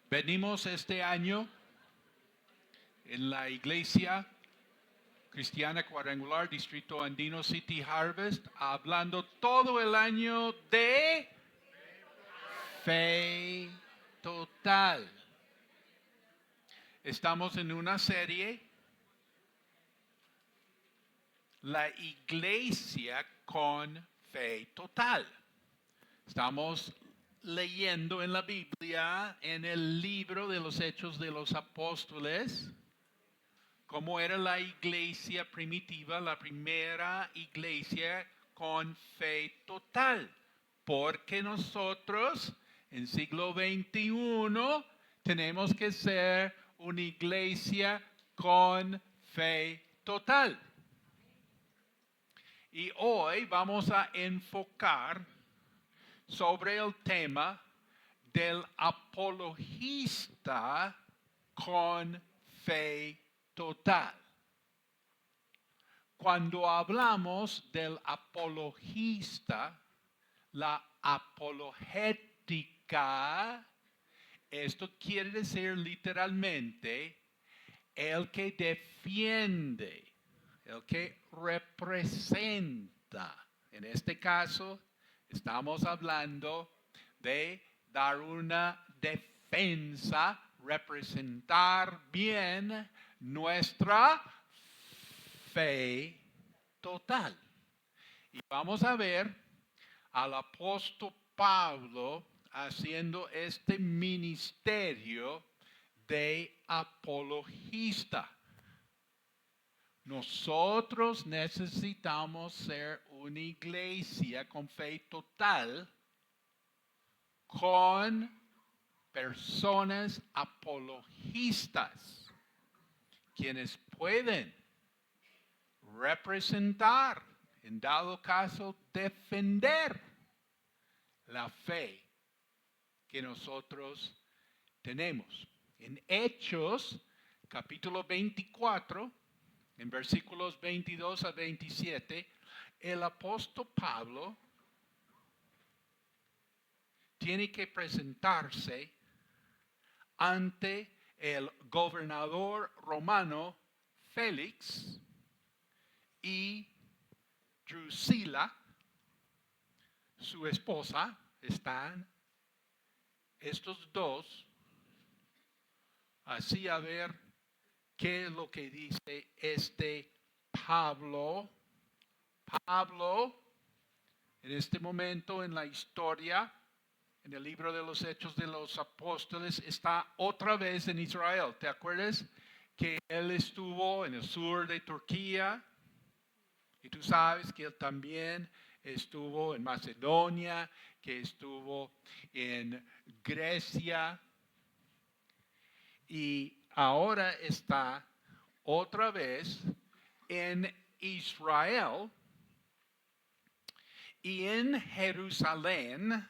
Venimos este año en la iglesia cristiana cuadrangular Distrito Andino City Harvest hablando todo el año de fe total. Estamos en una serie, la iglesia con fe total. Estamos leyendo en la Biblia, en el libro de los Hechos de los Apóstoles, cómo era la iglesia primitiva, la primera iglesia con fe total. Porque nosotros, en siglo XXI, tenemos que ser una iglesia con fe total. Y hoy vamos a enfocar sobre el tema del apologista con fe total. Cuando hablamos del apologista, la apologética, esto quiere decir literalmente el que defiende, el que representa. En este caso, estamos hablando de dar una defensa, representar bien nuestra fe total. Y vamos a ver al apóstol Pablo haciendo este ministerio de apologista. Nosotros necesitamos ser una iglesia con fe total, con personas apologistas, quienes pueden representar, en dado caso, defender la fe que nosotros tenemos. En Hechos, capítulo 24, en versículos 22 a 27, el apóstol Pablo tiene que presentarse ante el gobernador romano Félix y Drusila, su esposa. Están estos dos así a ver qué es lo que dice este Pablo. Pablo, en este momento en la historia, en el libro de los Hechos de los Apóstoles, está otra vez en Israel. ¿Te acuerdas que él estuvo en el sur de Turquía? Y tú sabes que él también estuvo en Macedonia, que estuvo en Grecia. Y ahora está otra vez en Israel y en Jerusalén.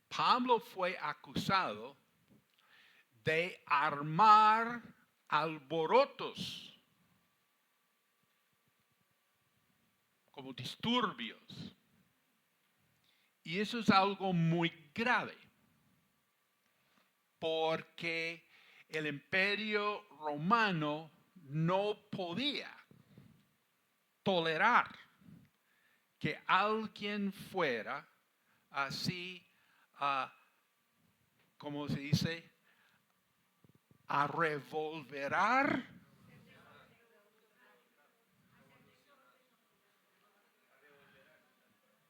Pablo fue acusado de armar alborotos, como disturbios. Y eso es algo muy grave, porque el imperio romano no podía tolerar que alguien fuera así, ¿cómo se dice? A revolverar.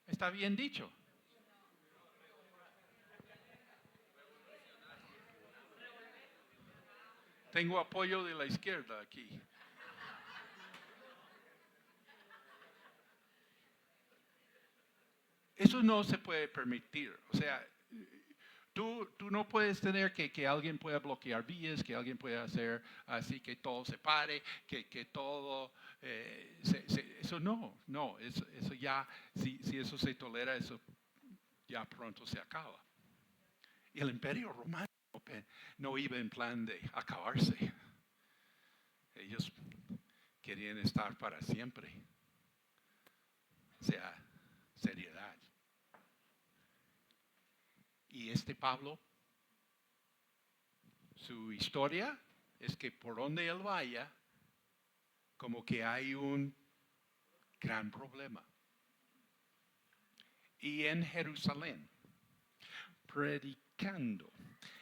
Está bien dicho. Tengo apoyo de la izquierda aquí. Eso no se puede permitir. O sea, tú no puedes tener que alguien pueda bloquear vías, que alguien pueda hacer así que todo se pare, que todo... eso no, eso ya, si eso se tolera, eso ya pronto se acaba. Y el imperio romano no iba en plan de acabarse. Ellos querían estar para siempre. O sea, seriedad. Y este Pablo Su historia es que por donde él vaya, como que hay un gran problema. Y en Jerusalén, predicando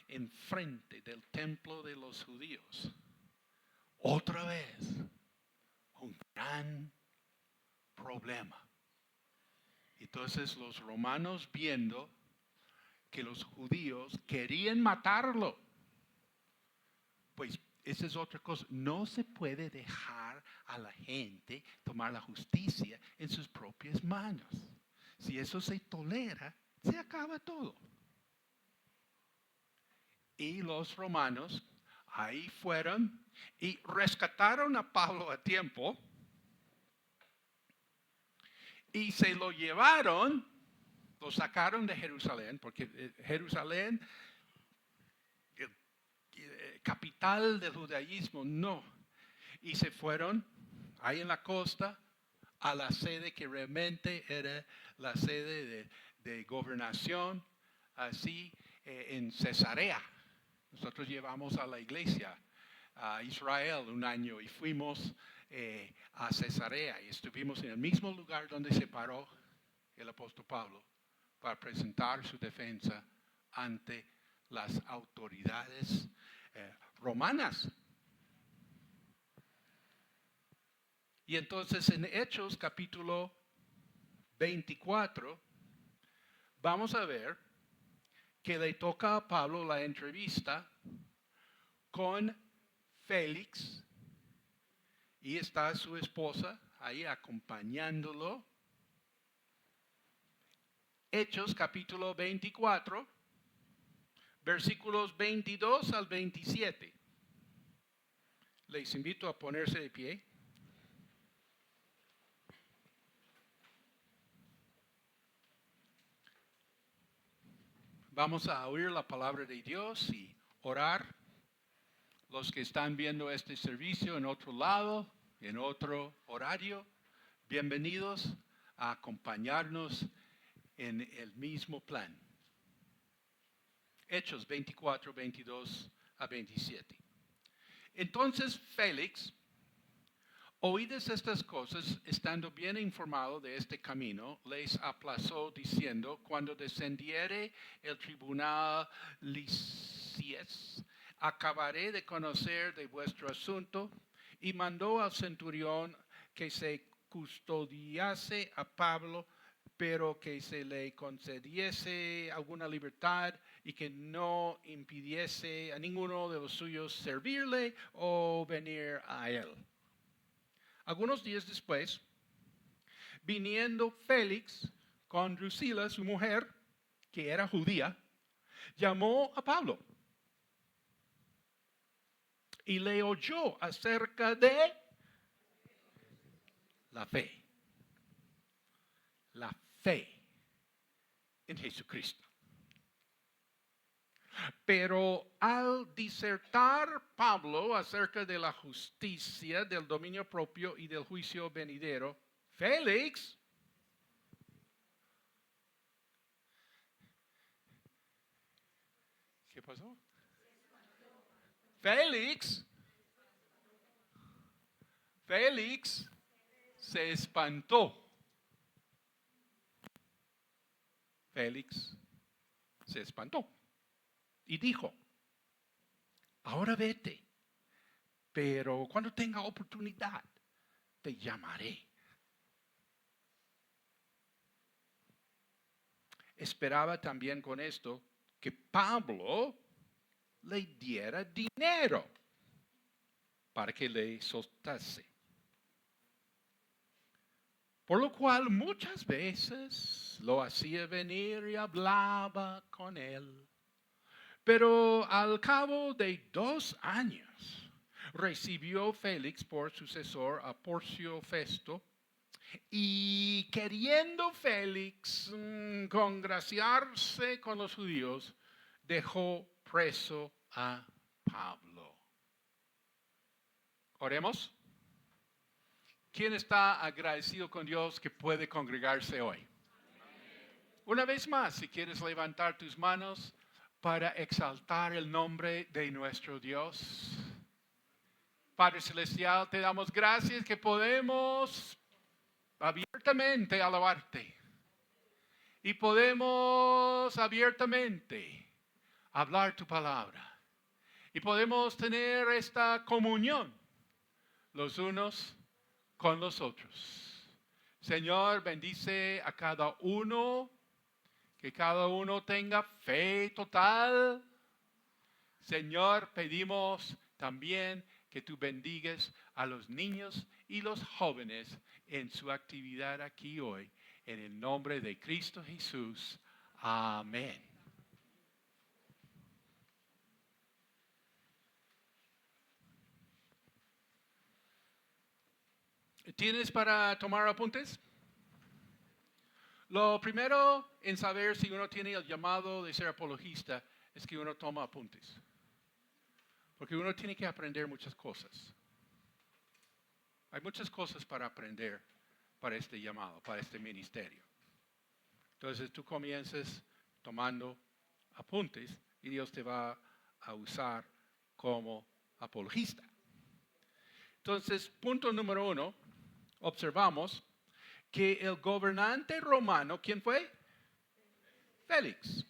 en frente del templo de los judíos, otra vez, un gran problema. Entonces los romanos, viendo que los judíos querían matarlo, pues esa es otra cosa. No se puede dejar a la gente tomar la justicia en sus propias manos. Si eso se tolera, se acaba todo. Y los romanos ahí fueron y rescataron a Pablo a tiempo y se lo llevaron, lo sacaron de Jerusalén, porque Jerusalén, capital del judaísmo, no. Y se fueron ahí en la costa a la sede que realmente era la sede de gobernación, así en Cesarea. Nosotros llevamos a la iglesia a Israel un año y fuimos a Cesarea y estuvimos en el mismo lugar donde se paró el apóstol Pablo para presentar su defensa ante las autoridades romanas. Y entonces en Hechos capítulo 24 vamos a ver que le toca a Pablo la entrevista con Félix y está su esposa ahí acompañándolo. Hechos capítulo 24, versículos 22 al 27. Les invito a ponerse de pie. Vamos a oír la palabra de Dios y orar. Los que están viendo este servicio en otro lado, en otro horario, bienvenidos a acompañarnos en el mismo plan. Hechos 24, 22 a 27. Entonces Félix, oídas estas cosas, estando bien informado de este camino, les aplazó diciendo: cuando descendiere el tribunal Lisias, acabaré de conocer de vuestro asunto. Y mandó al centurión que se custodiase a Pablo, pero que se le concediese alguna libertad y que no impidiese a ninguno de los suyos servirle o venir a él. Algunos días después, viniendo Félix con Drusila, su mujer, que era judía, llamó a Pablo y le oyó acerca de la fe. La fe en Jesucristo. Pero al disertar Pablo acerca de la justicia, del dominio propio y del juicio venidero, Félix ¿qué pasó? Félix se espantó. Félix se espantó y dijo: ahora vete, pero cuando tenga oportunidad te llamaré. Esperaba también con esto que Pablo le diera dinero para que le soltase. Por lo cual muchas veces lo hacía venir y hablaba con él. Pero al cabo de 2 años recibió Félix por sucesor a Porcio Festo, y queriendo Félix congraciarse con los judíos, dejó preso a Pablo. Oremos. ¿Quién está agradecido con Dios que puede congregarse hoy? Una vez más, si quieres levantar tus manos, para exaltar el nombre de nuestro Dios. Padre Celestial, te damos gracias que podemos abiertamente alabarte. Y podemos abiertamente hablar tu palabra. Y podemos tener esta comunión los unos con los otros. Señor, bendice a cada uno, que cada uno tenga fe total. Señor, pedimos también que tú bendigas a los niños y los jóvenes en su actividad aquí hoy. En el nombre de Cristo Jesús. Amén. ¿Tienes para tomar apuntes? Lo primero en saber si uno tiene el llamado de ser apologista es que uno toma apuntes. Porque uno tiene que aprender muchas cosas. Hay muchas cosas para aprender para este llamado, para este ministerio. Entonces tú comienzas tomando apuntes y Dios te va a usar como apologista. Entonces, punto número 1, observamos que el gobernante romano, ¿quién fue? Félix.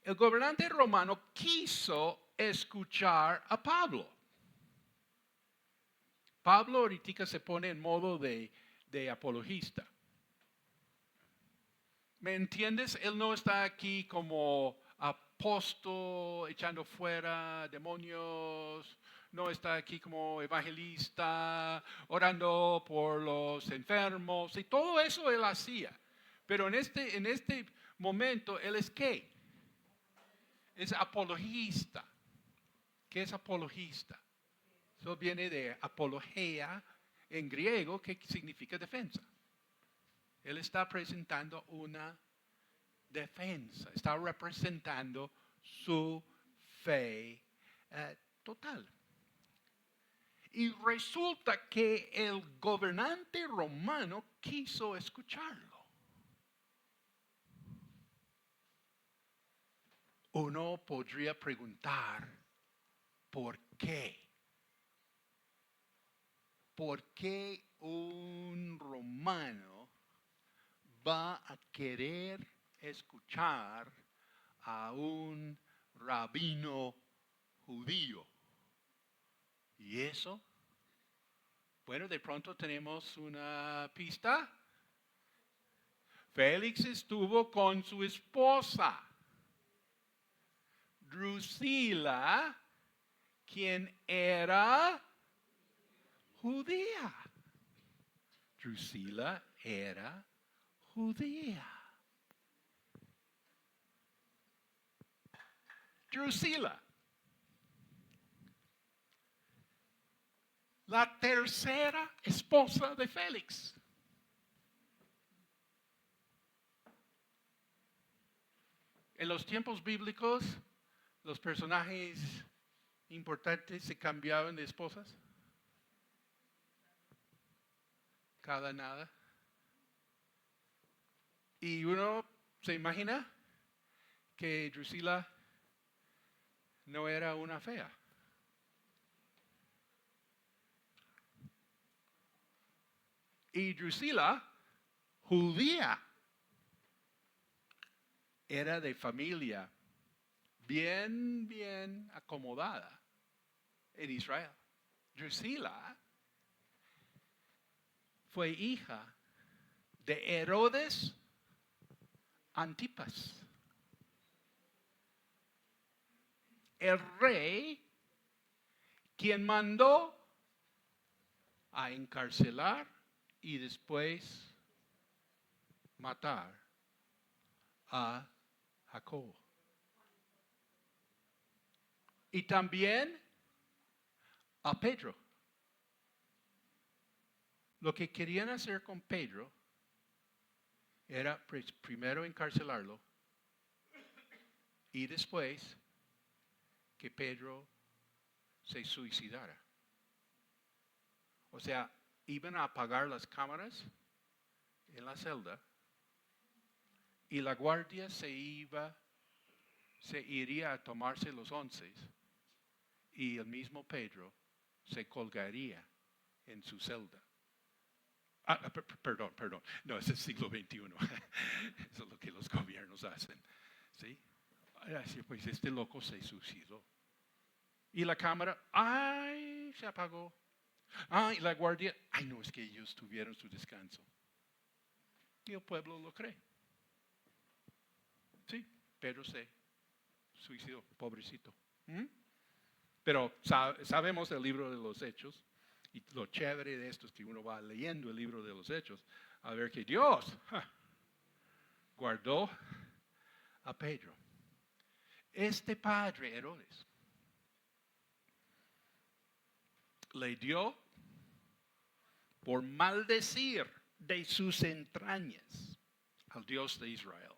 El gobernante romano quiso escuchar a Pablo. Pablo ahorita se pone en modo de apologista. ¿Me entiendes? Él no está aquí como apóstol echando fuera demonios. No está aquí como evangelista, orando por los enfermos. Y todo eso él hacía. Pero en este momento, él es ¿qué? Es apologista. ¿Qué es apologista? Eso viene de apología en griego, que significa defensa. Él está presentando una defensa, está representando su fe total. Y resulta que el gobernante romano quiso escucharlo. Uno podría preguntar, ¿por qué? ¿Por qué un romano va a querer escuchar a un rabino judío? ¿Y eso? Bueno, de pronto tenemos una pista. Félix estuvo con su esposa, Drusila, quien era judía. Drusila era judía. Drusila, la tercera esposa de Félix. En los tiempos bíblicos, los personajes importantes se cambiaban de esposas. Cada nada. Y uno se imagina que Drusila no era una fea. Y Drusila, judía, era de familia bien acomodada en Israel. Drusila fue hija de Herodes Antipas, el rey quien mandó a encarcelar y después matar a Jacobo. Y también a Pedro. Lo que querían hacer con Pedro era primero encarcelarlo y después que Pedro se suicidara. O sea, iban a apagar las cámaras en la celda y la guardia se iba se iría a tomarse los 11 y el mismo Pedro se colgaría en su celda. Perdón. No, es el siglo XXI. Eso es lo que los gobiernos hacen. ¿Sí? Así, pues este loco se suicidó. Y la cámara, ¡ay! Se apagó. Y la guardia, ¡ay! No, es que ellos tuvieron su descanso. Y el pueblo lo cree. Sí, Pedro se suicidó, pobrecito. Pero sabemos el libro de los Hechos. Y lo chévere de esto es que uno va leyendo el libro de los Hechos a ver que Dios guardó a Pedro. Este padre Herodes le dio por maldecir de sus entrañas al Dios de Israel.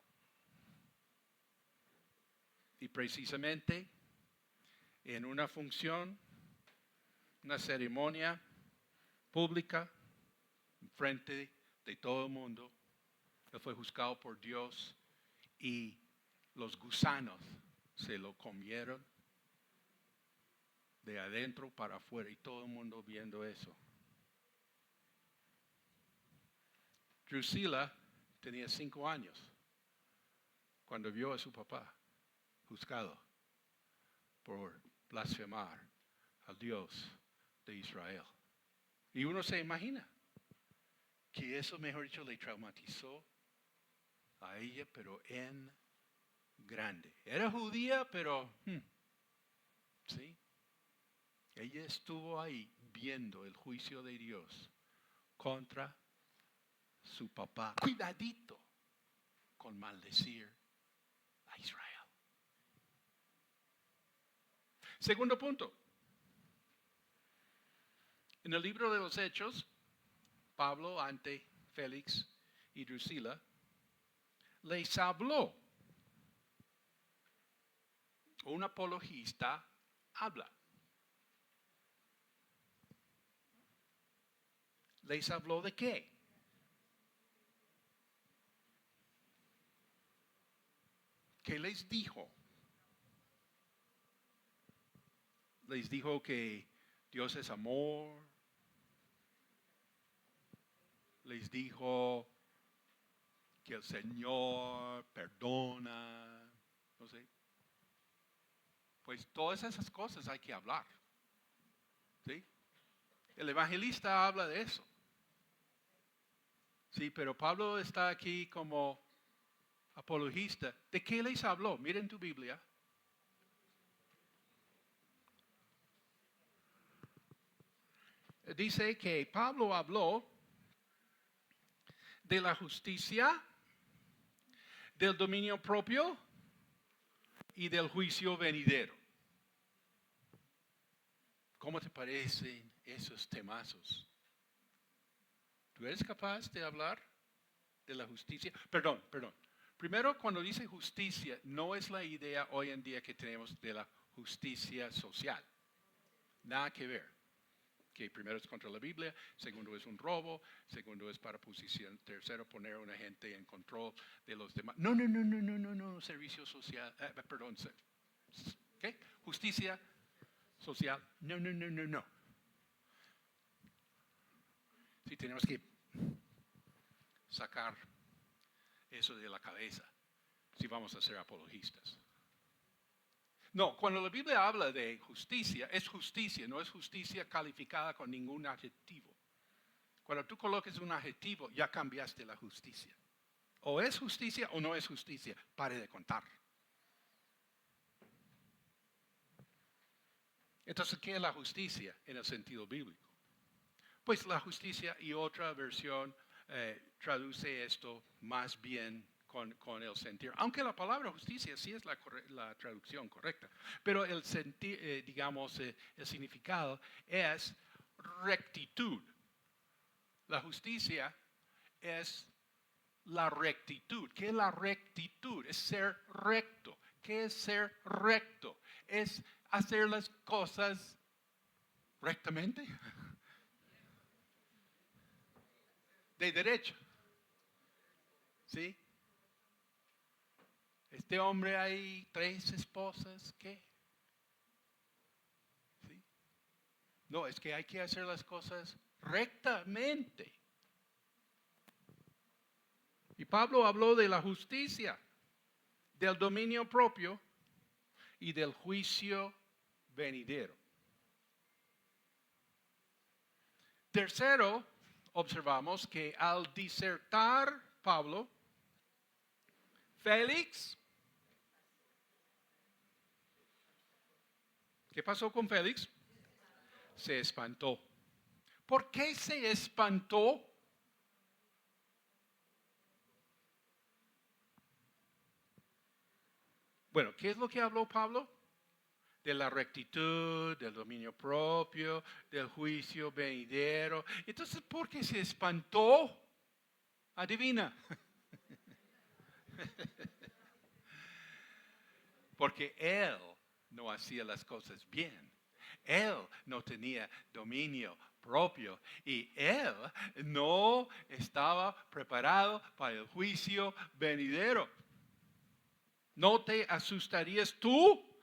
Y precisamente en una función, una ceremonia pública, en frente de todo el mundo, él fue juzgado por Dios y los gusanos se lo comieron de adentro para afuera y todo el mundo viendo eso. Drusila tenía 5 años cuando vio a su papá juzgado por blasfemar al Dios de Israel. Y uno se imagina que eso, mejor dicho, le traumatizó a ella, pero en grande. Era judía, pero sí. Ella estuvo ahí viendo el juicio de Dios contra su papá. Cuidadito con maldecir a Israel. Segundo punto. En el libro de los Hechos, Pablo ante Félix y Drusila les habló. Un apologista habla. ¿Les habló de qué? ¿Qué les dijo? Les dijo que Dios es amor. Les dijo que el Señor perdona. No sé. Pues todas esas cosas hay que hablar. ¿Sí? El evangelista habla de eso. Sí, pero Pablo está aquí como apologista. ¿De qué les habló? Miren tu Biblia. Dice que Pablo habló de la justicia, del dominio propio y del juicio venidero. ¿Cómo te parecen esos temazos? ¿Tú eres capaz de hablar de la justicia? Perdón. Primero, cuando dice justicia, no es la idea hoy en día que tenemos de la justicia social. Nada que ver. Que primero es contra la Biblia, segundo es un robo, segundo es para posición, tercero poner a una gente en control de los demás. No, servicio social, perdón, ¿qué? Justicia social, no. Sí, tenemos que sacar eso de la cabeza si vamos a ser apologistas. No, cuando la Biblia habla de justicia, es justicia, no es justicia calificada con ningún adjetivo. Cuando tú coloques un adjetivo, ya cambiaste la justicia. O es justicia o no es justicia. Pare de contar. Entonces, ¿qué es la justicia en el sentido bíblico? Pues la justicia, y otra versión traduce esto más bien con el sentido. Aunque la palabra justicia sí es la traducción correcta. Pero el significado es rectitud. La justicia es la rectitud. ¿Qué es la rectitud? Es ser recto. ¿Qué es ser recto? Es hacer las cosas rectamente. De derecho. ¿Sí? Este hombre hay 3 esposas, ¿qué? ¿Sí? No, es que hay que hacer las cosas rectamente. Y Pablo habló de la justicia, del dominio propio y del juicio venidero. Tercero, observamos que al disertar Pablo, Félix, ¿qué pasó con Félix? Se espantó. ¿Por qué se espantó? Bueno, ¿qué es lo que habló Pablo? De la rectitud, del dominio propio, del juicio venidero. Entonces, ¿por qué se espantó? Adivina. Porque él no hacía las cosas bien. Él no tenía dominio propio y él no estaba preparado para el juicio venidero. ¿No te asustarías tú?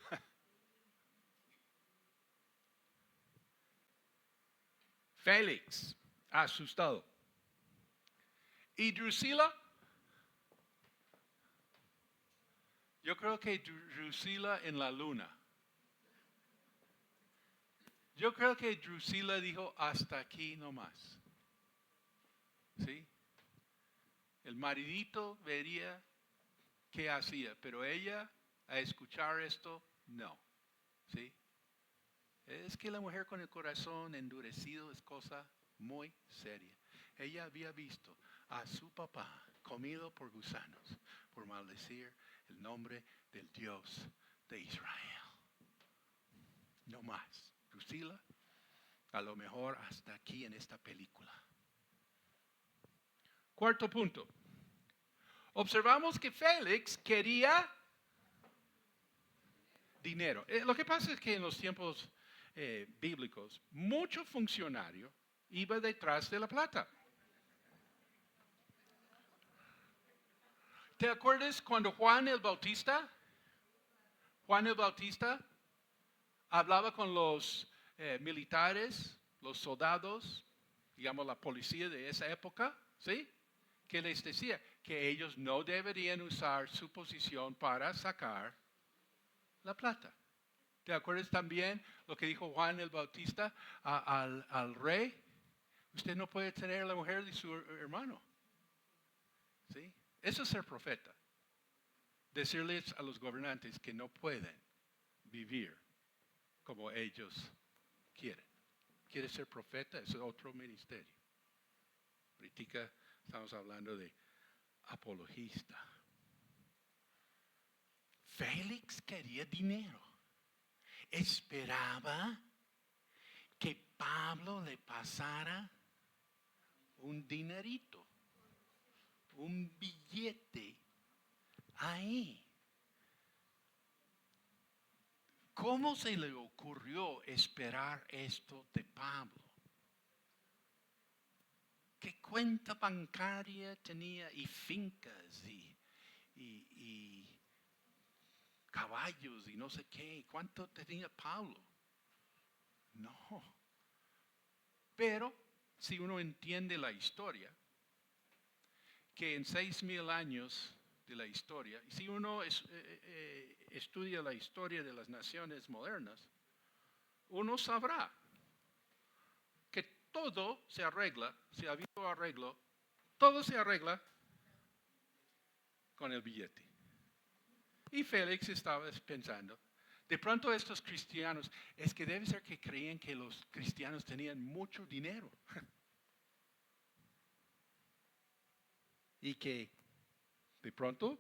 Félix, asustado. ¿Y Drusila? Yo creo que Drusila en la luna. Yo creo que Drusila dijo hasta aquí nomás. ¿Sí? El maridito vería qué hacía, pero ella a escuchar esto, no. ¿Sí? Es que la mujer con el corazón endurecido es cosa muy seria. Ella había visto a su papá comido por gusanos por maldecir el nombre del Dios de Israel. No más. Drusila, a lo mejor hasta aquí en esta película. Cuarto punto. Observamos que Félix quería dinero. Lo que pasa es que en los tiempos bíblicos, mucho funcionario iba detrás de la plata. ¿Te acuerdas cuando Juan el Bautista hablaba con los militares, los soldados, digamos la policía de esa época, ¿sí? Que les decía que ellos no deberían usar su posición para sacar la plata. ¿Te acuerdas también lo que dijo Juan el Bautista al rey? Usted no puede tener a la mujer de su hermano. ¿Sí? Eso es ser profeta. Decirles a los gobernantes que no pueden vivir como ellos quieren. ¿Quiere ser profeta? Es otro ministerio. Ahorita estamos hablando de apologista. Félix quería dinero. Esperaba que Pablo le pasara un dinerito, un billete ahí. ¿Cómo se le ocurrió esperar esto de Pablo? ¿Qué cuenta bancaria tenía y fincas y caballos y no sé qué? ¿Cuánto tenía Pablo? No. Pero si uno entiende la historia, que en 6,000 años de la historia, y si uno estudia la historia de las naciones modernas, uno sabrá que todo se arregla, si ha habido arreglo, todo se arregla con el billete. Y Félix estaba pensando, de pronto estos cristianos, es que debe ser que creían que los cristianos tenían mucho dinero. Y que de pronto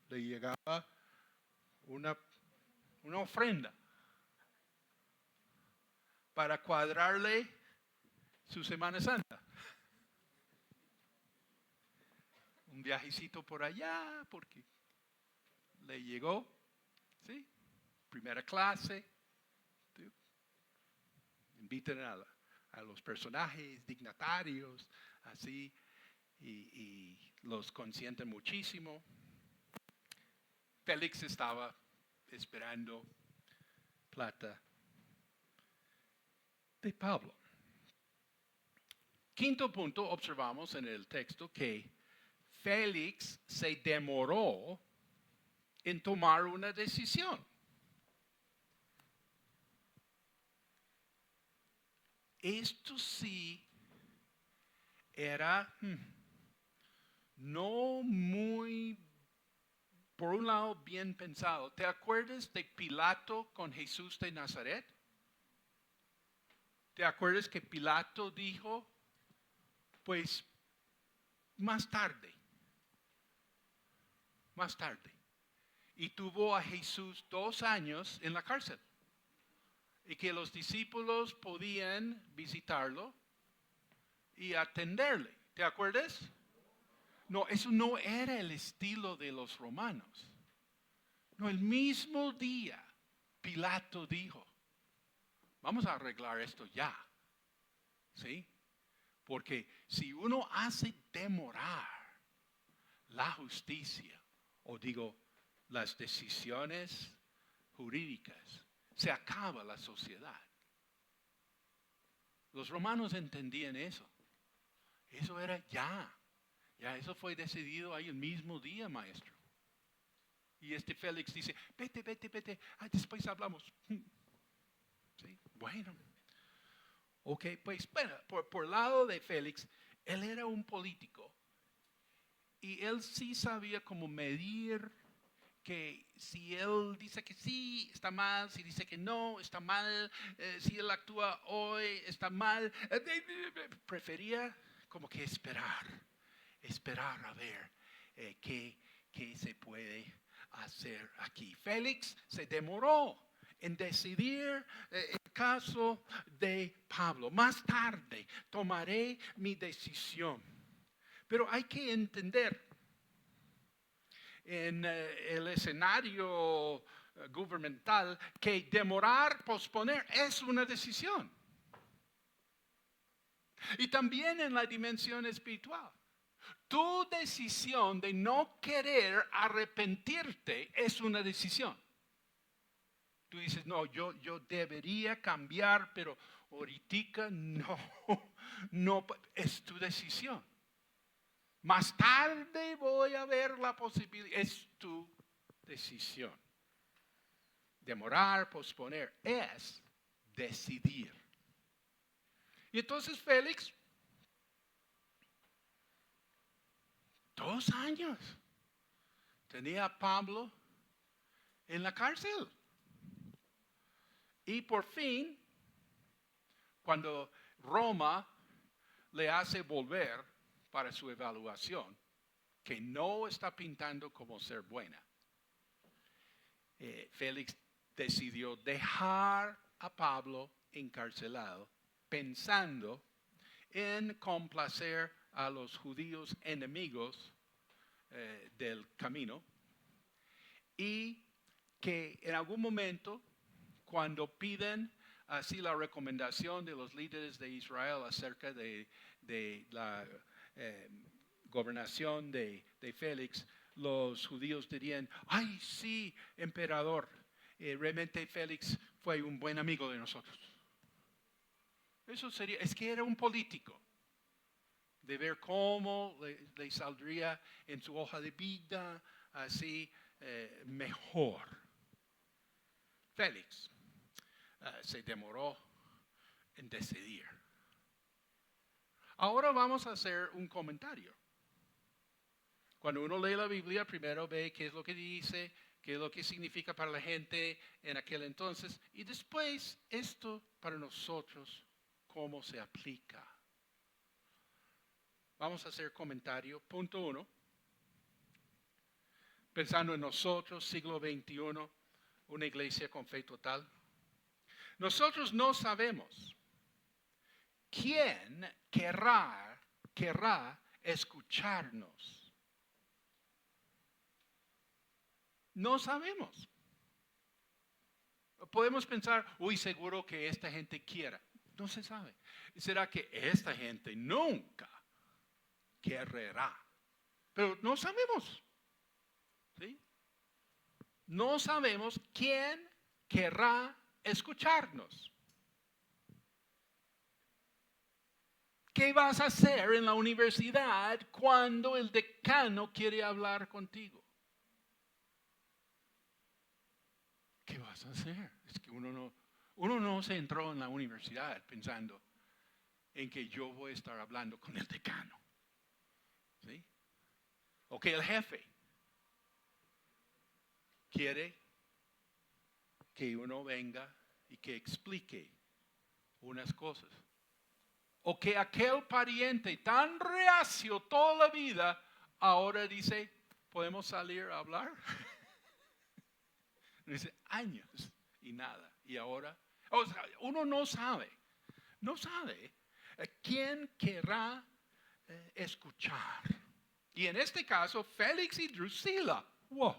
le llegaba una ofrenda para cuadrarle su Semana Santa. Un viajecito por allá, porque le llegó, ¿sí? Primera clase. ¿Sí? Invitan a los personajes dignatarios, así, y los consienten muchísimo. Félix estaba esperando plata de Pablo. Quinto punto, observamos en el texto que Félix se demoró en tomar una decisión. Esto sí era no muy, por un lado, bien pensado. ¿Te acuerdas de Pilato con Jesús de Nazaret? ¿Te acuerdas que Pilato dijo, pues, más tarde? Y tuvo a Jesús 2 años en la cárcel. Y que los discípulos podían visitarlo y atenderle. ¿Te acuerdas? No, eso no era el estilo de los romanos. No, el mismo día Pilato dijo, vamos a arreglar esto ya. ¿Sí? Porque si uno hace demorar la justicia, o digo, las decisiones jurídicas, se acaba la sociedad. Los romanos entendían eso. Eso era ya. Ya eso fue decidido ahí el mismo día, maestro. Y Félix dice, vete. Después hablamos. ¿Sí? Bueno. Ok, pues bueno, por el lado de Félix, él era un político. Y él sí sabía cómo medir que si él dice que sí, está mal, si dice que no, está mal, si él actúa hoy, está mal. Prefería como que esperar a ver qué se puede hacer aquí. Félix se demoró en decidir el caso de Pablo. Más tarde tomaré mi decisión. Pero hay que entender, en el escenario gubernamental, que demorar, posponer es una decisión. Y también en la dimensión espiritual. Tu decisión de no querer arrepentirte es una decisión. Tú dices, no, yo debería cambiar, pero ahorita no, es tu decisión. Más tarde voy a ver la posibilidad. Es tu decisión. Demorar, posponer, es decidir. Y entonces Félix, 2 años, tenía a Pablo en la cárcel. Y por fin, cuando Roma le hace volver para su evaluación, que no está pintando como ser buena, Félix decidió dejar a Pablo encarcelado, pensando en complacer a los judíos enemigos del camino, y que en algún momento, cuando piden así la recomendación de los líderes de Israel acerca de la gobernación de Félix, los judíos dirían, ay sí, emperador, realmente Félix fue un buen amigo de nosotros. Eso sería, es que era un político, de ver cómo le saldría en su hoja de vida así mejor. Félix se demoró en decidir. Ahora vamos a hacer un comentario. Cuando uno lee la Biblia, primero ve qué es lo que dice, qué es lo que significa para la gente en aquel entonces, y después esto para nosotros, cómo se aplica. Vamos a hacer comentario. Punto 1. Pensando en nosotros, siglo XXI, una iglesia con fe total. Nosotros no sabemos quién querrá escucharnos. No sabemos. Podemos pensar, uy, seguro que esta gente quiera. No se sabe. ¿Será que esta gente nunca querrá? Pero no sabemos. ¿Sí? no sabemos quién querrá escucharnos. ¿Qué vas a hacer en la universidad cuando el decano quiere hablar contigo? ¿Qué vas a hacer? Es que uno no se entró en la universidad pensando en que yo voy a estar hablando con el decano. ¿Sí? O que el jefe quiere que uno venga y que explique unas cosas. O que aquel pariente tan reacio toda la vida ahora dice, ¿podemos salir a hablar? Dice, años y nada. Y ahora, o sea, uno no sabe quién querrá escuchar. Y en este caso, Félix y Drusila. Wow.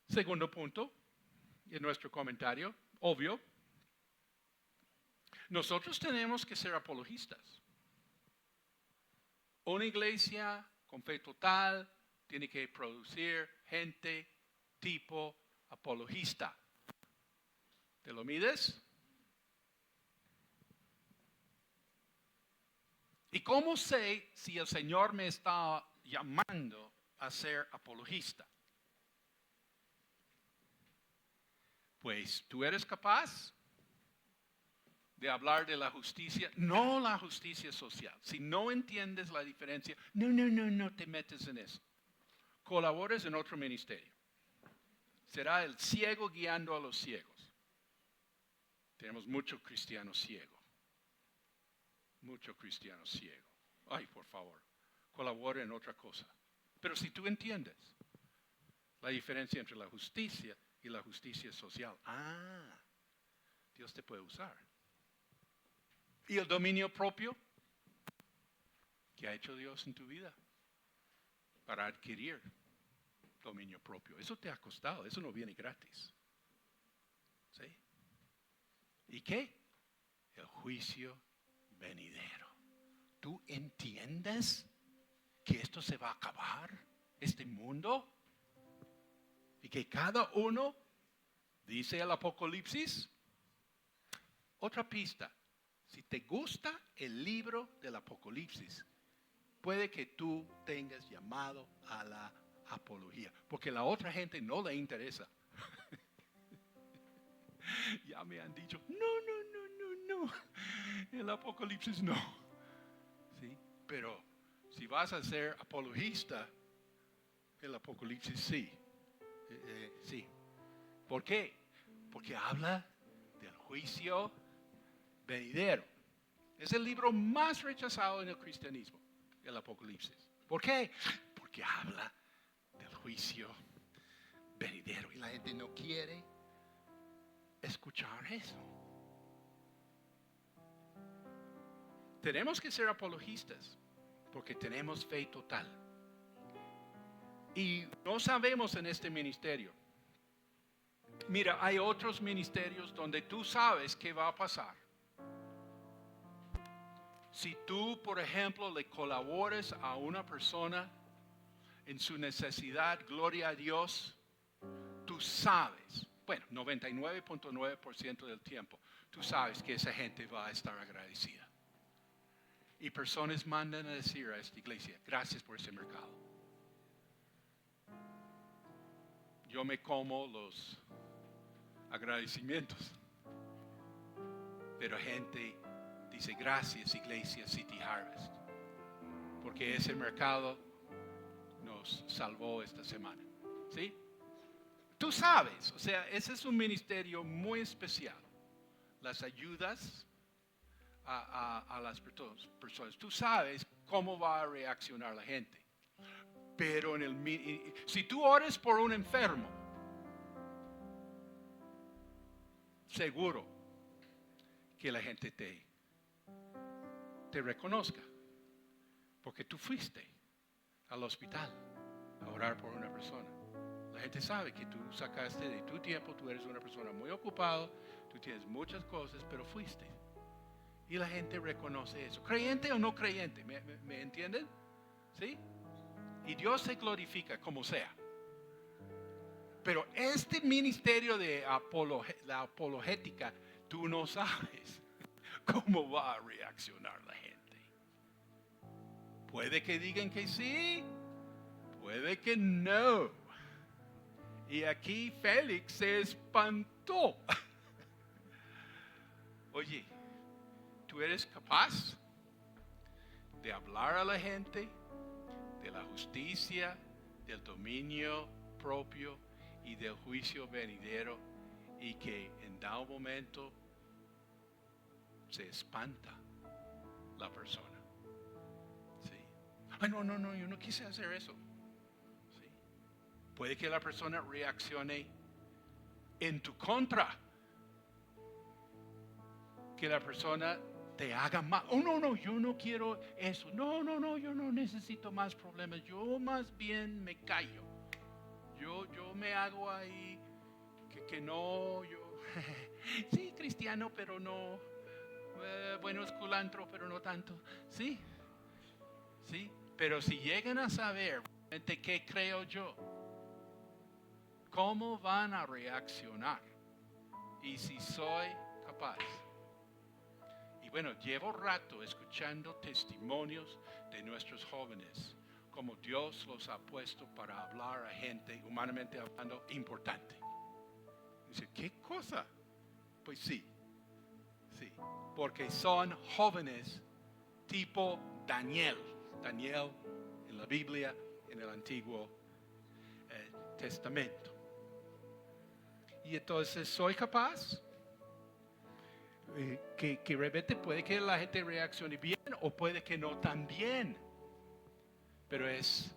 Segundo punto, en nuestro comentario, obvio, nosotros tenemos que ser apologistas. Una iglesia con fe total tiene que producir gente tipo apologista. ¿Te lo mides? ¿Y cómo sé si el Señor me está llamando a ser apologista? Pues tú eres capaz de hablar de la justicia, no la justicia social. Si no entiendes la diferencia, no te metes en eso. Colabores en otro ministerio. Será el ciego guiando a los ciegos. Tenemos mucho cristiano ciego. Mucho cristiano ciego. Ay, por favor, colabore en otra cosa. Pero si tú entiendes la diferencia entre la justicia y la justicia social, Dios te puede usar. ¿Y el dominio propio? ¿Qué ha hecho Dios en tu vida para adquirir dominio propio? Eso te ha costado, eso no viene gratis. ¿Sí? ¿Y qué? El juicio venidero. ¿Tú entiendes que esto se va a acabar? ¿Este mundo? Y que cada uno, dice el Apocalipsis, otra pista. Si te gusta el libro del Apocalipsis, puede que tú tengas llamado a la apología, porque la otra gente no le interesa. Ya me han dicho, no, el Apocalipsis no. ¿Sí? Pero si vas a ser apologista, el Apocalipsis sí. Sí. ¿Por qué? Porque habla del juicio venidero. Es el libro más rechazado en el cristianismo, el Apocalipsis. ¿Por qué? Porque habla del juicio venidero y la gente no quiere escuchar eso. Tenemos que ser apologistas porque tenemos fe total. Y no sabemos en este ministerio. Mira, hay otros ministerios donde tú sabes qué va a pasar. Si tú, por ejemplo, le colabores a una persona en su necesidad, gloria a Dios, tú sabes, bueno, 99.9% del tiempo, tú sabes que esa gente va a estar agradecida. Y personas mandan a decir a esta iglesia, gracias por ese mercado. Yo me como los agradecimientos. Pero gente dice, gracias iglesia City Harvest, porque ese mercado nos salvó esta semana. ¿Sí? Tú sabes, o sea, ese es un ministerio muy especial. Las ayudas a las personas. Tú sabes cómo va a reaccionar la gente. Pero si tú ores por un enfermo, seguro que la gente te reconozca. Porque tú fuiste al hospital a orar por una persona. La gente sabe que tú sacaste de tu tiempo, tú eres una persona muy ocupada, tú tienes muchas cosas, pero fuiste. Y la gente reconoce eso. ¿Creyente o no creyente? ¿Me entienden? ¿Sí? Y Dios se glorifica como sea. Pero este ministerio de la apologética, tú no sabes cómo va a reaccionar la gente. Puede que digan que sí, puede que no. Y aquí Félix se espantó. Oye, ¿tú eres capaz de hablar a la gente de la justicia, del dominio propio y del juicio venidero, y que en dado momento se espanta la persona? ¿Sí? Ay, no, yo no quise hacer eso. ¿Sí? Puede que la persona reaccione en tu contra, que la persona te haga más. Oh, no, yo no quiero eso. No, yo no necesito más problemas. Yo más bien me callo. Yo me hago ahí que no, yo sí, cristiano, pero no, bueno, es culantro, pero no tanto. Sí, pero si llegan a saber realmente qué creo yo, ¿cómo van a reaccionar? Y si soy capaz. Y bueno, llevo rato escuchando testimonios de nuestros jóvenes, como Dios los ha puesto para hablar a gente, humanamente hablando, importante. Dice, ¿qué cosa? Pues sí, porque son jóvenes tipo Daniel en la Biblia, en el Antiguo Testamento. Y entonces soy capaz que de repente puede que la gente reaccione bien o puede que no tan bien, pero es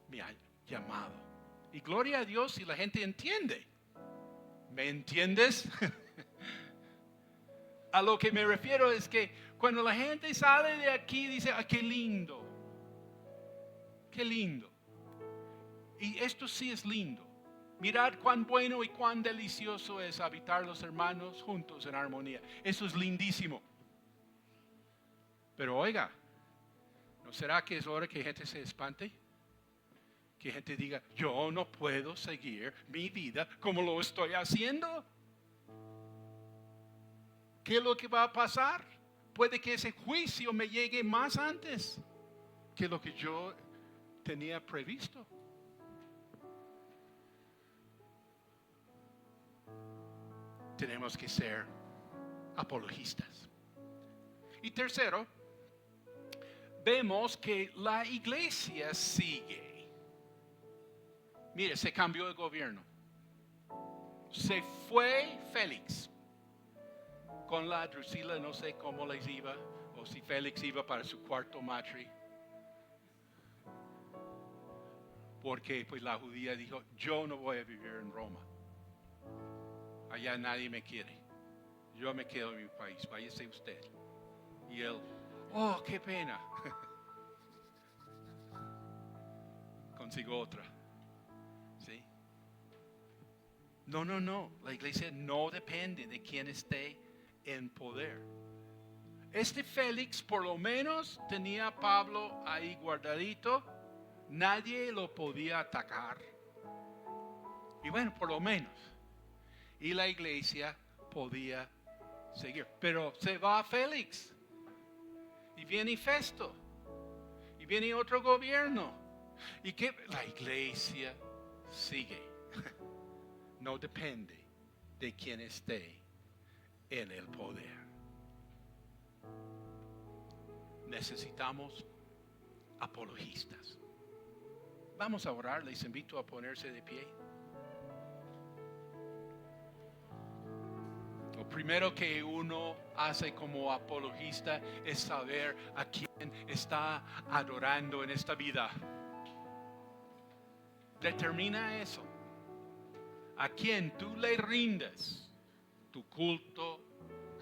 mi llamado. Y gloria a Dios si la gente entiende. ¿Me entiendes? A lo que me refiero es que cuando la gente sale de aquí dice, ah, qué lindo. Qué lindo. Y esto sí es lindo. Mirad cuán bueno y cuán delicioso es habitar los hermanos juntos en armonía. Eso es lindísimo. Pero oiga, ¿no será que es hora que gente se espante? Que gente diga, yo no puedo seguir mi vida como lo estoy haciendo. ¿Qué es lo que va a pasar? Puede que ese juicio me llegue más antes que lo que yo tenía previsto. Tenemos que ser apologistas. Y tercero, vemos que la iglesia sigue. Mire, se cambió de gobierno. Se fue Félix con la Drusila, no sé cómo les iba, o si Félix iba para su cuarto matri. Porque pues la judía dijo, yo no voy a vivir en Roma. Allá nadie me quiere. Yo me quedo en mi país, váyase usted. Y él, oh, qué pena. Consigo otra. ¿Sí? No. La iglesia no depende de quién esté en poder. Este Félix por lo menos tenía a Pablo ahí guardadito. Nadie lo podía atacar. Y bueno, por lo menos. Y la iglesia podía seguir. Pero se va Félix. Y viene Festo. Y viene otro gobierno. Y que la iglesia sigue. No depende de quien esté en el poder. Necesitamos apologistas. Vamos a orar, les invito a ponerse de pie. Lo primero que uno hace como apologista es saber a quién está adorando en esta vida. Determina eso. A quién tú le rindes tu culto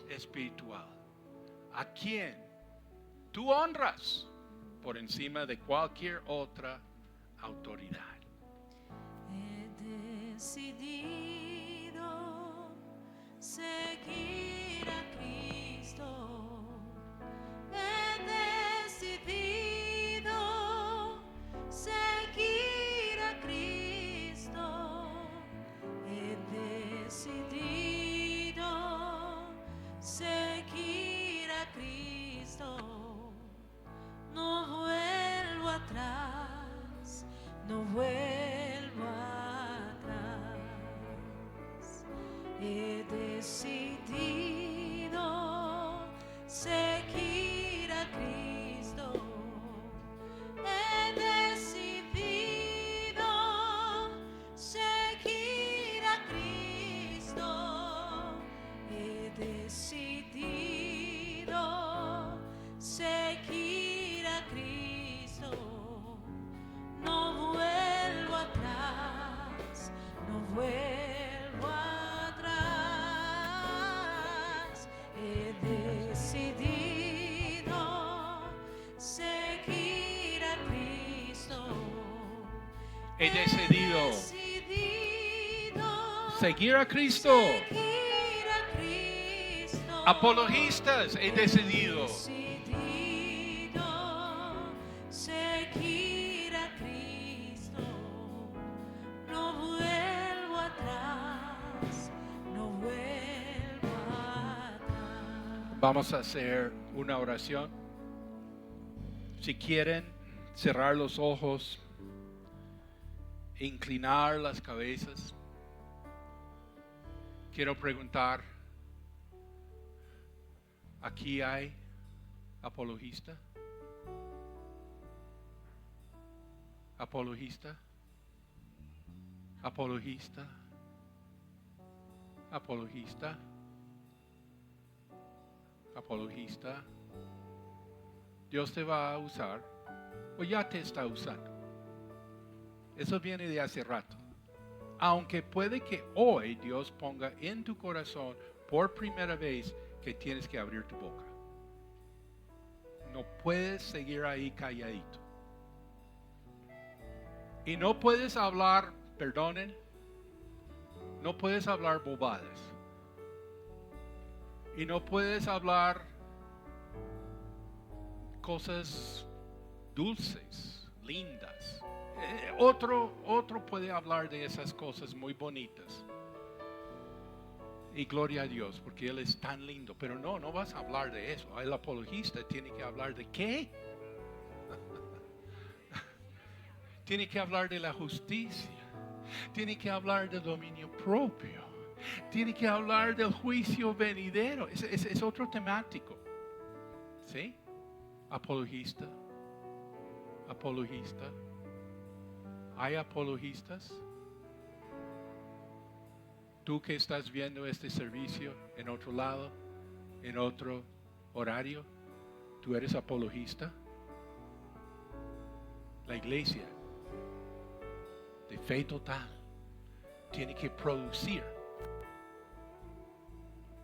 espiritual. A quién tú honras por encima de cualquier otra autoridad. He decidido seguir a Cristo. He decidido He decidido seguir a Cristo. Apologistas, he decidido seguir a Cristo. No vuelvo atrás, no vuelvo atrás. Vamos a hacer una oración. Si quieren cerrar los ojos, inclinar las cabezas, quiero preguntar, ¿aquí hay apologista? ¿Apologista? ¿Apologista? ¿Apologista? ¿Apologista? Dios te va a usar o ya te está usando. Eso viene de hace rato. Aunque puede que hoy Dios ponga en tu corazón por primera vez que tienes que abrir tu boca. No puedes seguir ahí calladito. Y no puedes hablar, perdonen, no puedes hablar bobadas. Y no puedes hablar cosas dulces, lindas. Otro puede hablar de esas cosas muy bonitas. Y gloria a Dios, porque Él es tan lindo. Pero no vas a hablar de eso. El apologista tiene que hablar de ¿qué? Tiene que hablar de la justicia. Tiene que hablar del dominio propio. Tiene que hablar del juicio venidero. Es otro temático. ¿Sí? Apologista. Apologista. ¿Hay apologistas? Tú que estás viendo este servicio en otro lado, en otro horario, ¿tú eres apologista? La iglesia de fe total tiene que producir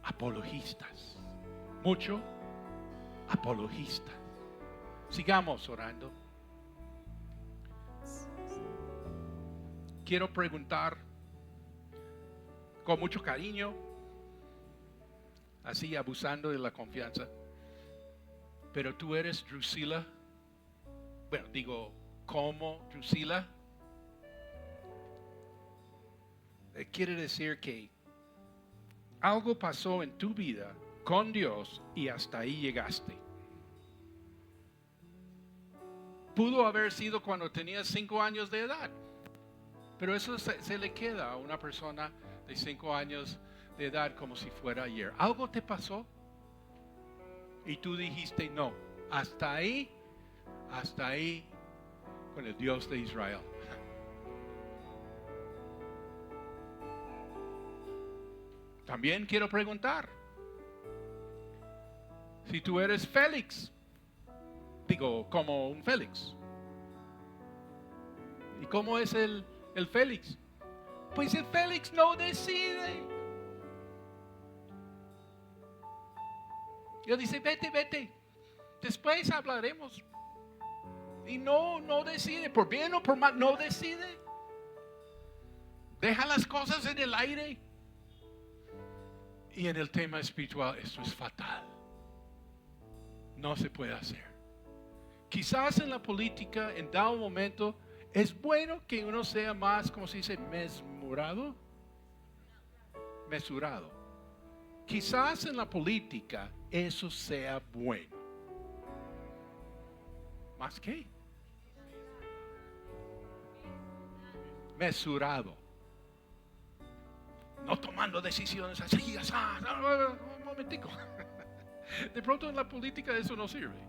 apologistas. Mucho apologistas. Sigamos orando. Quiero preguntar con mucho cariño, así abusando de la confianza, pero tú eres Drusila. Bueno, digo, ¿cómo Drusila? Quiere decir que algo pasó en tu vida con Dios y hasta ahí llegaste. Pudo haber sido cuando tenías 5 años de edad, pero eso se le queda a una persona de 5 años de edad como si fuera ayer. Algo te pasó y tú dijiste no, hasta ahí con el Dios de Israel. También quiero preguntar, si tú eres Félix, digo, como un Félix. ¿Y cómo es el Félix? Pues el Félix no decide. Yo dice, vete, después hablaremos. Y no decide, por bien o por mal, no decide. Deja las cosas en el aire. Y en el tema espiritual esto es fatal. No se puede hacer. Quizás en la política, en dado momento, es bueno que uno sea más, como se dice, mesurado. Quizás en la política eso sea bueno. ¿Más qué? Mesurado. No tomando decisiones así, un momentico. De pronto en la política eso no sirve.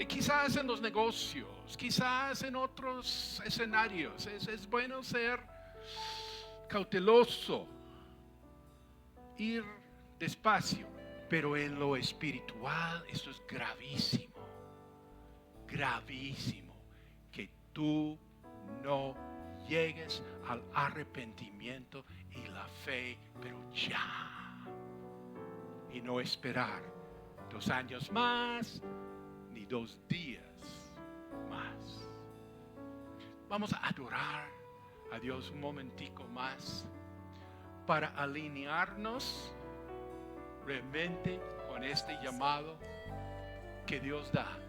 Quizás en los negocios, quizás en otros escenarios, es bueno ser cauteloso, ir despacio, pero en lo espiritual esto es gravísimo, que tú no llegues al arrepentimiento y la fe, pero ya, y no esperar 2 años más, ni 2 días más. Vamos a adorar a Dios un momentico más para alinearnos realmente con este llamado que Dios da.